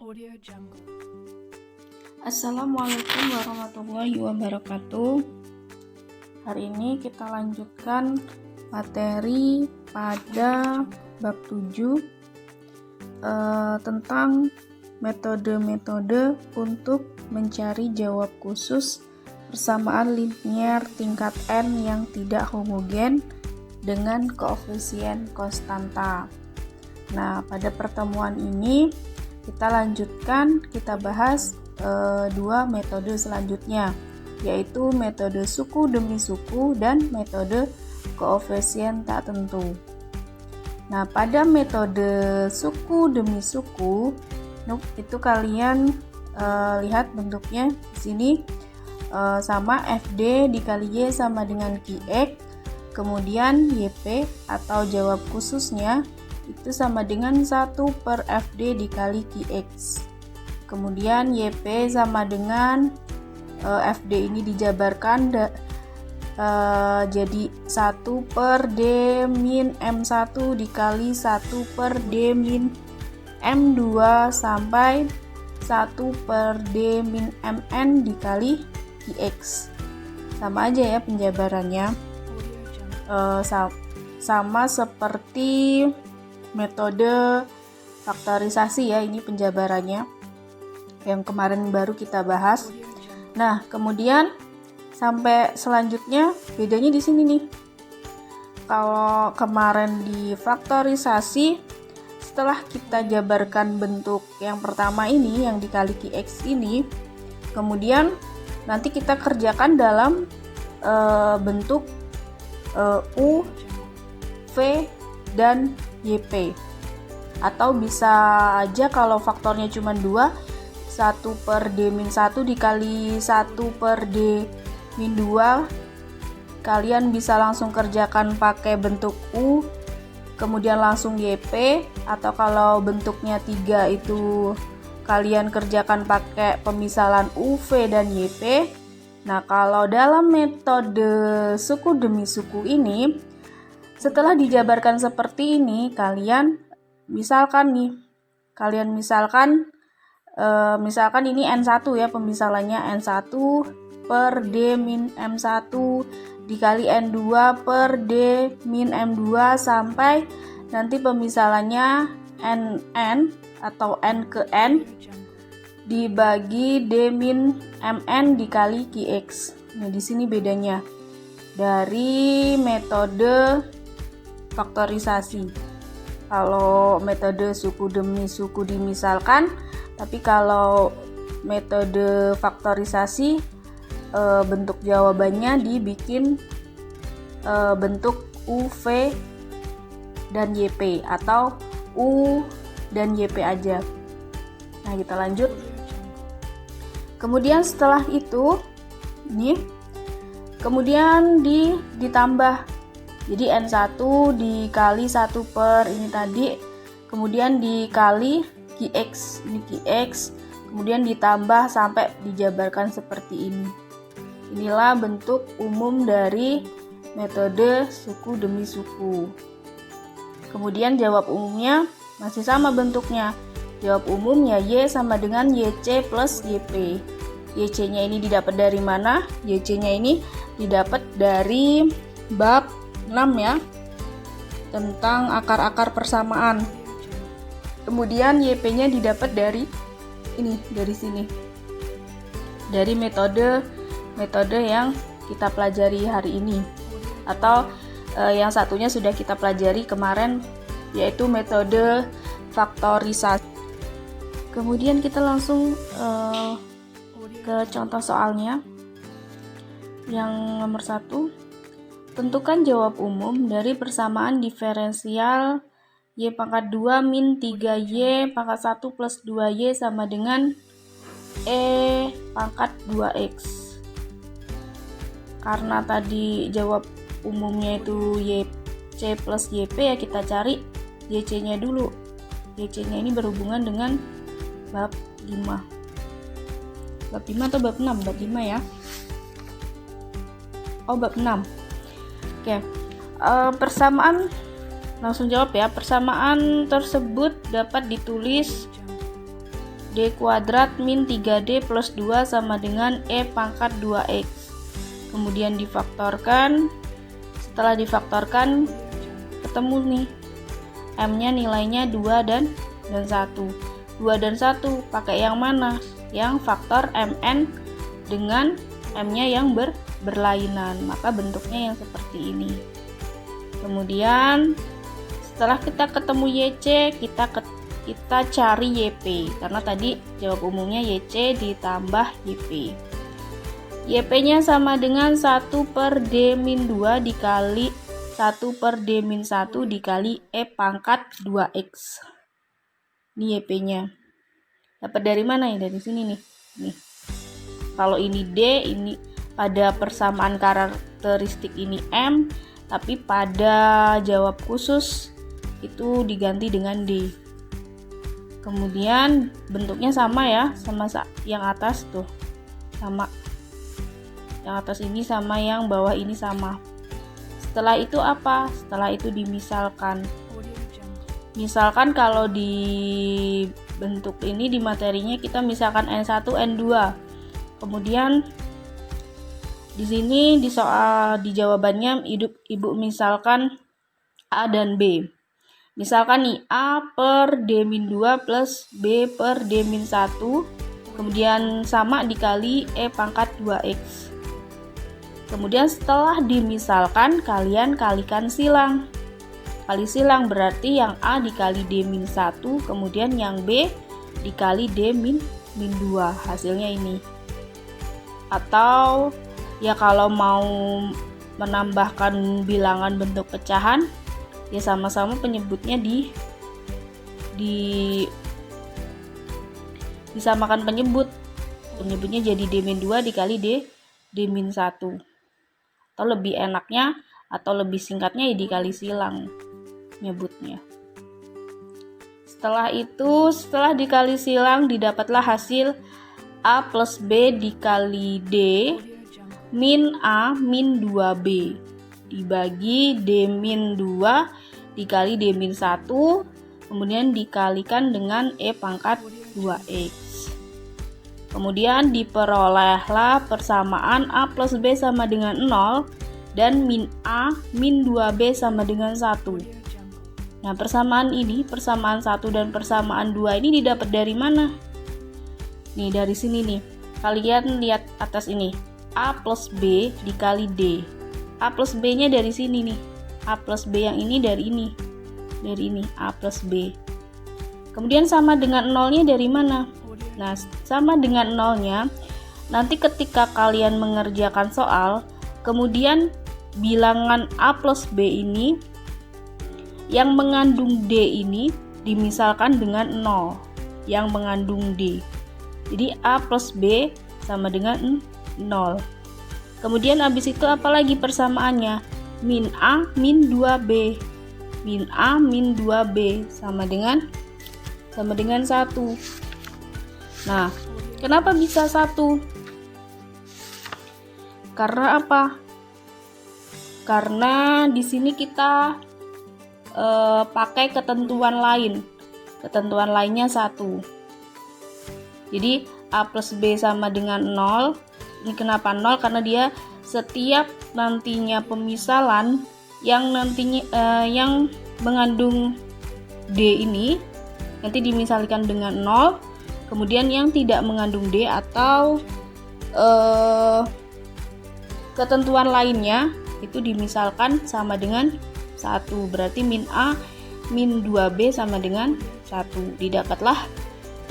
Audio Jungle. Assalamualaikum warahmatullahi wabarakatuh. Hari ini kita lanjutkan materi pada bab 7 tentang metode-metode untuk mencari jawab khusus persamaan linier tingkat n yang tidak homogen dengan koefisien konstanta. Nah, pada pertemuan ini kita lanjutkan, kita bahas dua metode selanjutnya, yaitu metode suku demi suku dan metode koefisien tak tentu. Nah, pada metode suku demi suku, itu kalian lihat bentuknya di sini sama FD dikali Y sama dengan QX, kemudian YP atau jawab khususnya itu sama dengan 1 per FD dikali QX. Kemudian YP sama dengan FD ini dijabarkan jadi 1 per D min M1 dikali 1 per D min M2 sampai 1 per D min MN dikali QX. Sama aja ya penjabarannya. Sama seperti metode faktorisasi ya, ini penjabarannya yang kemarin baru kita bahas. Nah, kemudian sampai selanjutnya bedanya di sini nih. Kalau kemarin di faktorisasi, setelah kita jabarkan bentuk yang pertama ini yang dikali QX ini, kemudian nanti kita kerjakan dalam bentuk U, V, dan YP. Atau bisa aja kalau faktornya cuma 2, 1 per D min 1 dikali 1 per D min 2, kalian bisa langsung kerjakan pakai bentuk U, kemudian langsung YP. Atau kalau bentuknya 3 itu kalian kerjakan pakai pemisalan U, V, dan YP. Nah, kalau dalam metode suku demi suku ini, setelah dijabarkan seperti ini, kalian misalkan ini N1 ya, pemisalannya N1 per D min M1 dikali N2 per D min M2 sampai nanti pemisalannya NN atau N ke N dibagi D min MN dikali QX. Nah, di sini bedanya dari metode faktorisasi. Kalau metode suku demi suku dimisalkan, tapi kalau metode faktorisasi bentuk jawabannya dibikin bentuk U, V, dan YP atau U dan YP aja. Nah, kita lanjut. Kemudian setelah itu ini kemudian ditambah. Jadi N1 dikali 1 per ini tadi, kemudian dikali QX, ini QX, kemudian ditambah sampai dijabarkan seperti ini. Inilah bentuk umum dari metode suku demi suku. Kemudian jawab umumnya masih sama bentuknya. Jawab umumnya Y sama dengan YC plus YP. YC-nya ini didapat dari mana? YC-nya ini didapat dari bab 6 ya, tentang akar-akar persamaan. Kemudian YP-nya didapat dari ini, dari sini, dari metode yang kita pelajari hari ini, atau yang satunya sudah kita pelajari kemarin, yaitu metode faktorisasi. Kemudian kita langsung ke contoh soalnya. Yang nomor 1, tentukan jawab umum dari persamaan diferensial Y pangkat 2 min 3Y pangkat 1 plus 2Y sama dengan E pangkat 2X. Karena tadi jawab umumnya itu YC plus YP, ya kita cari YC-nya dulu. YC-nya ini berhubungan dengan bab 5. Bab 5 atau bab 6? Bab 5 ya. Oh, bab 6. Oke, persamaan Langsung jawab ya. Persamaan tersebut dapat ditulis D kuadrat min 3D plus 2 sama dengan E pangkat 2X. Kemudian difaktorkan. Setelah difaktorkan ketemu nih M-nya nilainya 2 dan 1. 2 dan 1 pakai yang mana? Yang faktor Mn dengan M-nya yang berlainan, maka bentuknya yang seperti ini. Kemudian setelah kita ketemu YC, kita cari YP, karena tadi jawab umumnya YC ditambah YP. YP-nya sama dengan 1 per D-2 dikali 1 per D-1 dikali E pangkat 2X. Ini YP-nya. Dapat dari mana ya? Dari sini nih. Nih. Kalau ini D, ini pada persamaan karakteristik ini M, tapi pada jawab khusus itu diganti dengan D. Kemudian bentuknya sama ya, sama yang atas tuh. Sama. Yang atas ini sama yang bawah ini sama. Setelah itu apa? Setelah itu dimisalkan. Misalkan kalau di bentuk ini di materinya kita misalkan N1, N2. Kemudian di sini di soal di jawabannya ibu misalkan A dan B. Misalkan nih A per D-2 plus B per D-1, kemudian sama dikali E pangkat 2X. Kemudian setelah dimisalkan kalian kalikan silang. Kali silang berarti yang A dikali D-1, kemudian yang B dikali D-2. Hasilnya ini. Atau ya kalau mau menambahkan bilangan bentuk pecahan, ya sama-sama penyebutnya disamakan penyebutnya jadi D-2 dikali D-1. Atau lebih enaknya atau lebih singkatnya ya dikali silang nyebutnya. Setelah dikali silang didapatlah hasil A plus B dikali D min A min 2B dibagi D min 2 dikali D min 1, kemudian dikalikan dengan E pangkat 2X. Kemudian diperolehlah persamaan A plus B sama dengan 0 dan min A min 2B sama dengan 1. Nah, persamaan 1 dan persamaan 2 ini didapat dari mana? Nih, dari sini nih. Kalian lihat atas ini. A plus B dikali D. A plus B-nya dari sini nih. A plus B yang ini dari ini. Dari ini, A plus B. Kemudian sama dengan 0-nya dari mana? Nah, sama dengan 0-nya, nanti ketika kalian mengerjakan soal, kemudian bilangan A plus B ini yang mengandung D ini dimisalkan dengan 0 yang mengandung D. Jadi A plus B sama dengan 0. Kemudian habis itu apalagi persamaannya? Min A min 2B. Min A min 2B sama dengan 1. Nah, kenapa bisa 1? Karena apa? Karena di sini kita pakai ketentuan lain. Ketentuan lainnya 1. Jadi A plus B sama dengan 0. Ini kenapa 0? Karena dia setiap nantinya pemisalan yang yang mengandung D ini nanti dimisalkan dengan 0. Kemudian yang tidak mengandung D atau ketentuan lainnya itu dimisalkan sama dengan 1. Berarti min A min 2B sama dengan 1. Didapatlah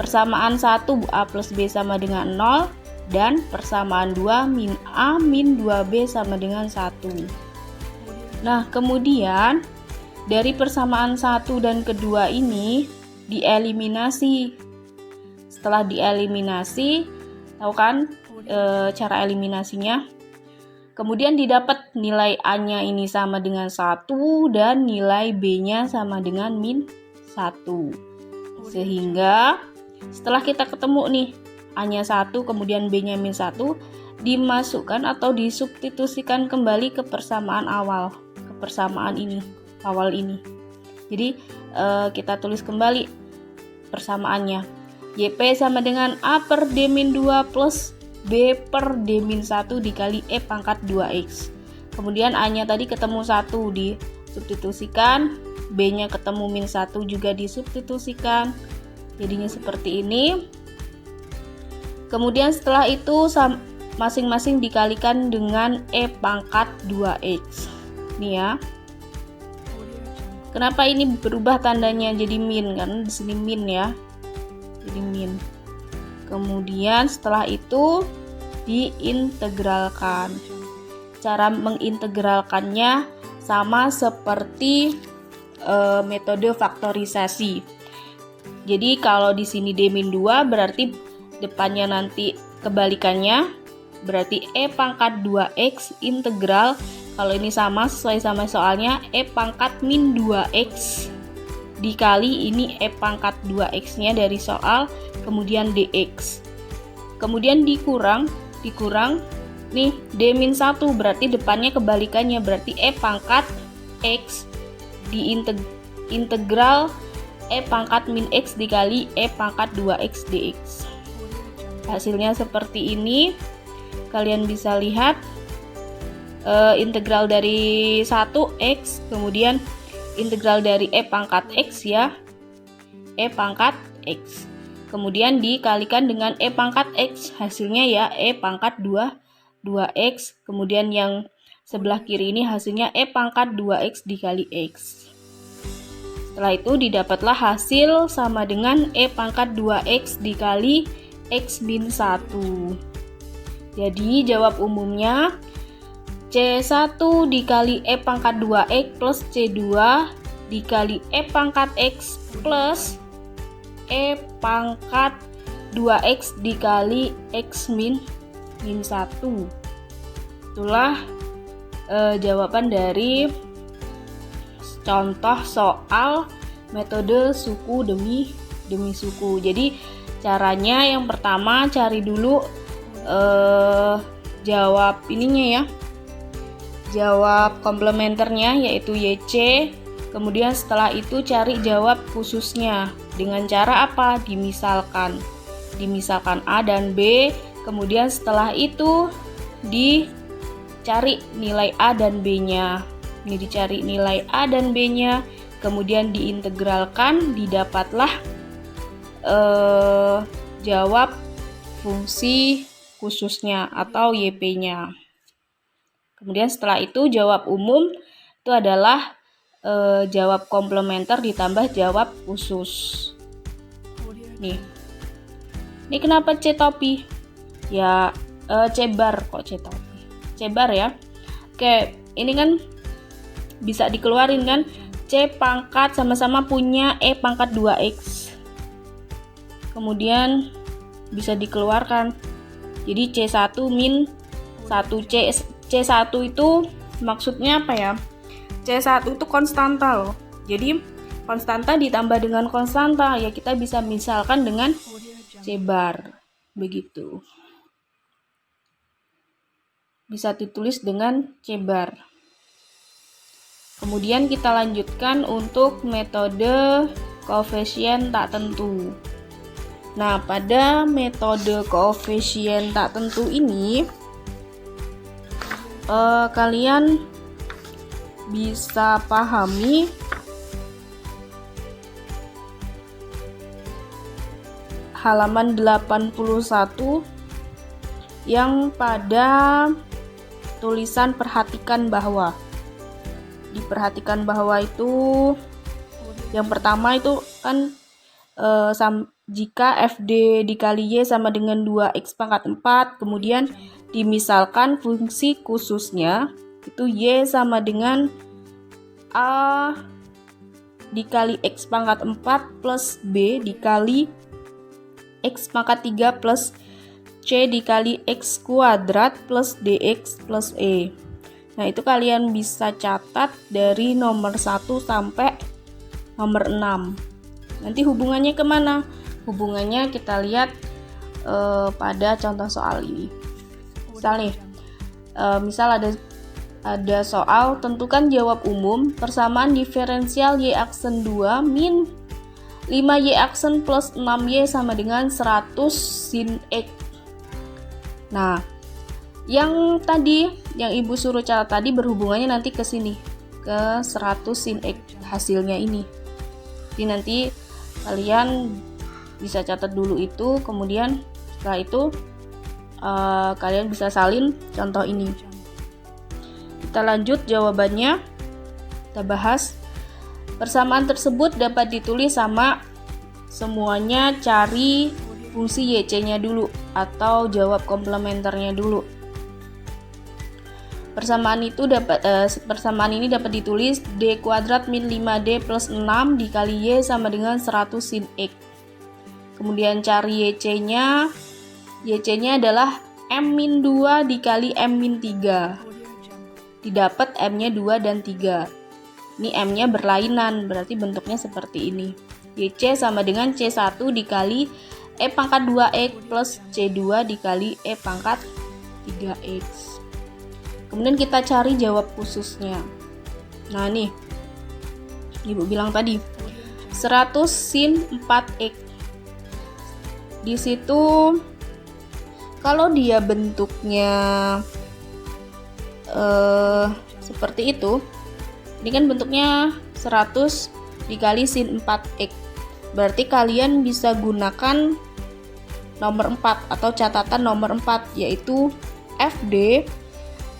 persamaan 1 A plus B sama dengan 0 dan persamaan 2 min A min 2B sama dengan 1. Nah, kemudian dari persamaan 1 dan kedua ini dieliminasi. Setelah dieliminasi, tahu kan cara eliminasinya? Kemudian didapat nilai A-nya ini sama dengan 1 dan nilai B-nya sama dengan min 1. Sehingga setelah kita ketemu nih A-nya 1 kemudian B-nya min 1, dimasukkan atau disubstitusikan kembali ke persamaan awal, ke persamaan ini, awal ini. Jadi kita tulis kembali persamaannya. YP sama dengan A per D-2 plus B per D-1 dikali E pangkat 2X. Kemudian A-nya tadi ketemu 1 disubstitusikan, B-nya ketemu min 1 juga disubstitusikan. Jadinya seperti ini. Kemudian setelah itu masing-masing dikalikan dengan E pangkat 2X. Nih ya. Kenapa ini berubah tandanya jadi min? Karena di sini min ya. Jadi min. Kemudian setelah itu diintegralkan. Cara mengintegralkannya sama seperti metode faktorisasi. Jadi kalau di sini D-2 berarti depannya nanti kebalikannya, berarti E pangkat 2X integral. Kalau ini sama sesuai sama soalnya, E pangkat min 2X dikali ini E pangkat 2X nya dari soal, kemudian DX. Kemudian dikurang nih D-1 berarti depannya kebalikannya, berarti E pangkat X diintegral E pangkat min X dikali E pangkat 2X dx. Hasilnya seperti ini. Kalian bisa lihat integral dari 1X, kemudian integral dari E pangkat X ya, E pangkat X, kemudian dikalikan dengan E pangkat X, hasilnya ya E pangkat 2X, kemudian yang sebelah kiri ini hasilnya E pangkat 2X dikali X. Setelah itu didapatlah hasil sama dengan E pangkat 2X dikali X min 1. Jadi jawab umumnya C1 dikali E pangkat 2X plus C2 dikali E pangkat X plus E pangkat 2X dikali X min 1. Itulah jawaban dari contoh soal metode suku demi suku. Jadi caranya yang pertama cari dulu jawab ininya ya, jawab komplementernya yaitu YC. Kemudian setelah itu cari jawab khususnya dengan cara apa? Dimisalkan A dan B. Kemudian setelah itu dicari nilai A dan B-nya. Ini dicari nilai A dan B-nya, kemudian diintegralkan, didapatlah jawab fungsi khususnya atau YP-nya. Kemudian setelah itu jawab umum itu adalah jawab komplementer ditambah jawab khusus. Nih. Ini kenapa C topi? Ya C bar kok C topi. C bar ya. Oke, ini kan bisa dikeluarin kan? C pangkat sama-sama punya E pangkat 2X. Kemudian bisa dikeluarkan. Jadi C1 min 1C. C1 itu maksudnya apa ya? C1 itu konstanta loh. Jadi konstanta ditambah dengan konstanta ya kita bisa misalkan dengan C bar. Begitu. Bisa ditulis dengan C bar. Kemudian kita lanjutkan untuk metode koefisien tak tentu. Nah, pada metode koefisien tak tentu ini kalian bisa pahami halaman 81 yang pada tulisan perhatikan bahwa. Diperhatikan bahwa itu yang pertama itu kan jika FD dikali Y sama dengan 2X pangkat 4, kemudian dimisalkan fungsi khususnya itu Y sama dengan A dikali X pangkat 4 plus B dikali X pangkat 3 plus C dikali X kuadrat plus DX plus E. Nah, itu kalian bisa catat dari nomor 1 sampai nomor 6. Nanti hubungannya kemana? Hubungannya kita lihat pada contoh soal ini. Misal ada soal tentukan jawab umum persamaan diferensial Y aksen 2 min 5Y aksen plus 6Y sama dengan 100 sin X. Nah, yang tadi, yang Ibu suruh catat tadi berhubungannya nanti ke sini, ke 100 sin X hasilnya ini. Jadi nanti kalian bisa catat dulu itu, kemudian setelah itu kalian bisa salin contoh ini. Kita lanjut jawabannya, kita bahas. Persamaan tersebut dapat ditulis sama, semuanya cari fungsi YC-nya dulu atau jawab komplementernya dulu. Persamaan ini dapat ditulis D kuadrat min 5D plus 6 dikali Y sama dengan 100 sin X. Kemudian cari YC-nya. YC-nya adalah M min 2 dikali M min 3. Didapat M-nya 2 dan 3. Ini M-nya berlainan, berarti bentuknya seperti ini. YC sama dengan C1 dikali E pangkat 2X plus C2 dikali E pangkat 3X. Kemudian kita cari jawab khususnya. Nah nih, Ibu bilang tadi 100 sin 4X. Di situ kalau dia bentuknya seperti itu, ini kan bentuknya 100 dikali sin 4X. Berarti kalian bisa gunakan nomor 4 atau catatan nomor 4, yaitu FD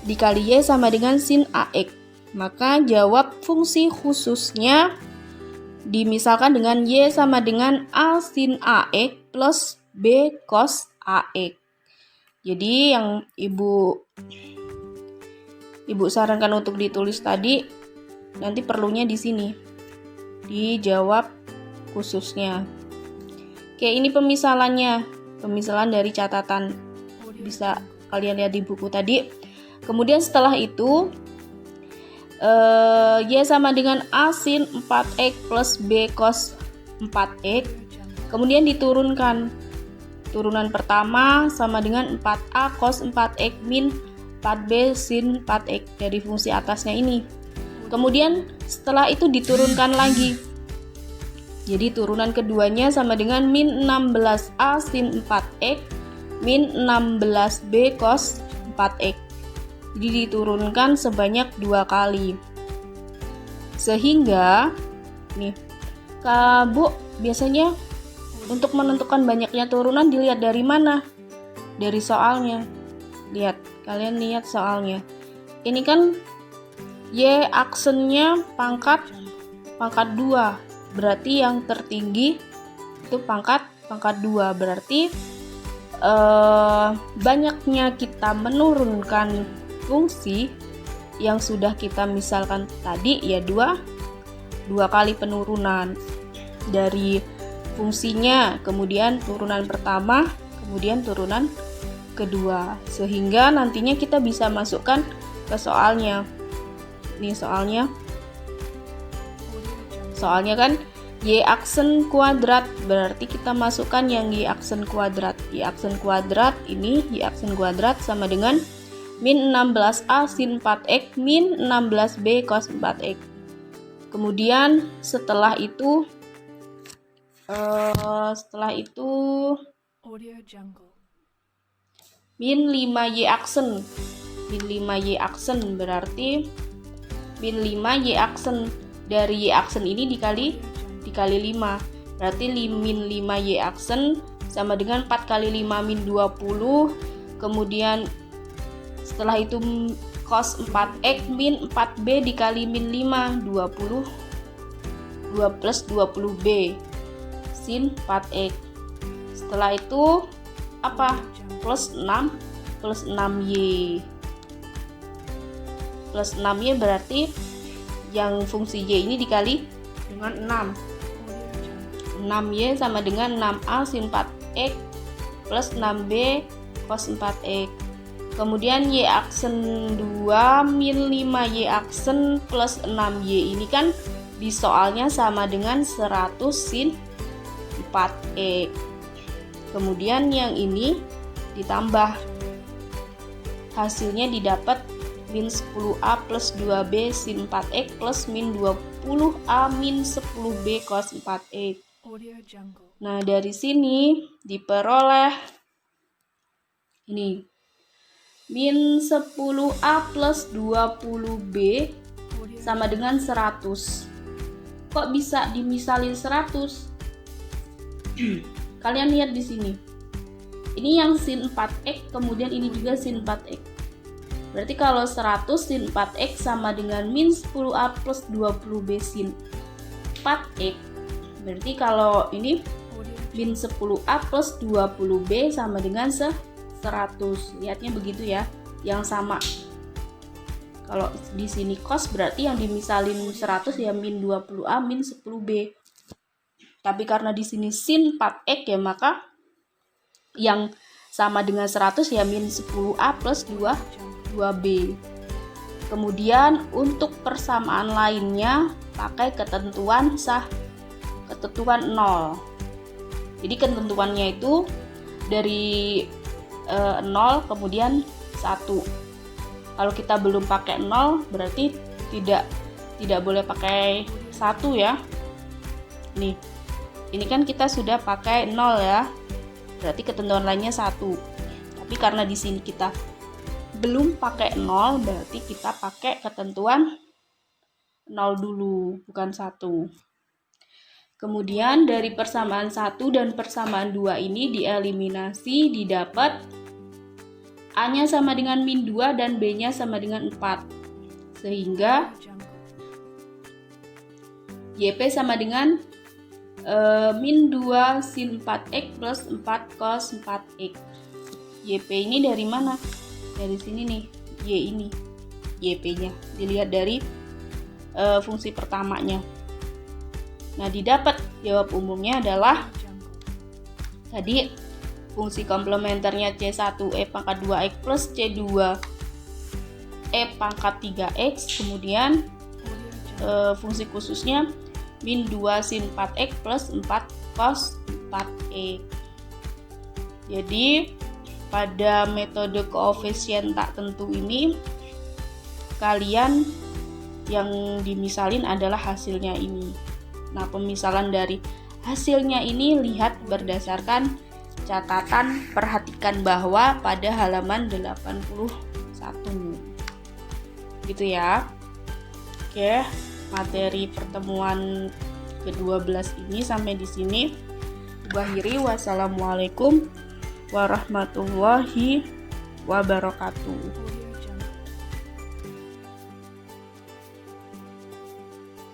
dikali Y sama dengan sin AX. Maka jawab fungsi khususnya dimisalkan dengan Y sama dengan A sin AX plus B cos AX. Jadi yang Ibu sarankan untuk ditulis tadi, nanti perlunya di sini, dijawab khususnya. Oke, ini pemisalannya, pemisalan dari catatan, bisa kalian lihat di buku tadi. Kemudian setelah itu Y sama dengan A sin 4X plus B cos 4X. Kemudian diturunkan, turunan pertama sama dengan 4A cos 4X min 4B sin 4X dari fungsi atasnya ini. Kemudian setelah itu diturunkan lagi. Jadi turunan keduanya sama dengan min 16A sin 4X min 16B cos 4X. Jadi diturunkan sebanyak 2 kali. Sehingga nih, Bu, biasanya untuk menentukan banyaknya turunan dilihat dari mana? Dari soalnya. Lihat, kalian lihat soalnya. Ini kan Y aksennya pangkat 2. Berarti yang tertinggi itu pangkat 2. Berarti banyaknya kita menurunkan fungsi yang sudah kita misalkan tadi ya 2 kali penurunan dari fungsinya, kemudian turunan pertama, kemudian turunan kedua, sehingga nantinya kita bisa masukkan ke soalnya. Ini soalnya kan Y aksen kuadrat, berarti kita masukkan yang Y aksen kuadrat. Y aksen kuadrat ini, Y aksen kuadrat sama dengan min 16A sin 4X min 16B cos 4X. Kemudian setelah itu min 5Y aksen. Min 5Y aksen berarti min 5Y aksen. Dari Y aksen ini dikali 5. Berarti min 5Y aksen sama dengan 4 kali 5 min 20. Kemudian setelah itu cos 4X min 4B dikali min 5, 20 2 plus 20B sin 4X. Setelah itu apa? Plus 6Y. Plus 6Y berarti yang fungsi Y ini dikali dengan 6. 6Y sama dengan 6A sin 4X plus 6B cos 4X. Kemudian Y aksen 2 min 5Y aksen plus 6Y ini kan di soalnya sama dengan 100 sin 4X. Kemudian yang ini ditambah, hasilnya didapat min 10A plus 2B sin 4X plus min 20A min 10B cos 4X. Nah, dari sini diperoleh ini min 10A plus 20B sama dengan 100. Kok bisa dimisalin 100? Kalian lihat di sini. Ini yang sin 4x, kemudian ini juga sin 4x. Berarti kalau 100 sin 4x sama dengan min 10A plus 20B sin 4x. Berarti kalau ini min 10A plus 20B sama dengan 100. Lihatnya begitu ya, yang sama. Kalau di sini cos berarti yang dimisalin 100 ya min 20A min 10B. Tapi karena di sini sin 4x ya, maka yang sama dengan 100 ya min 10A plus 2B. Kemudian untuk persamaan lainnya pakai ketentuan 0. Jadi ketentuannya itu dari 0 kemudian 1. Kalau kita belum pakai 0 berarti tidak boleh pakai 1 ya. Nih. Ini kan kita sudah pakai 0 ya. Berarti ketentuan lainnya 1. Tapi karena di sini kita belum pakai 0, berarti kita pakai ketentuan 0 dulu, bukan 1. Kemudian dari persamaan 1 dan persamaan 2 ini dieliminasi, didapat A-nya sama dengan min 2 dan B-nya sama dengan 4. Sehingga YP sama dengan min 2 sin 4x plus 4 cos 4x. YP ini dari mana? Dari sini nih, Y ini. YP-nya dilihat dari fungsi pertamanya. Nah, didapat jawab umumnya adalah tadi fungsi komplementernya C1E pangkat 2x plus C2E pangkat 3x, kemudian fungsi khususnya min 2 sin 4x plus 4 cos 4x. Jadi pada metode koefisien tak tentu ini kalian yang dimisalin adalah hasilnya ini. Nah, pemisalan dari hasilnya ini lihat berdasarkan catatan, perhatikan bahwa pada halaman 81 gitu ya. Oke, materi pertemuan ke-12 ini sampai di sini. Akhiri, wassalamualaikum warahmatullahi wabarakatuh.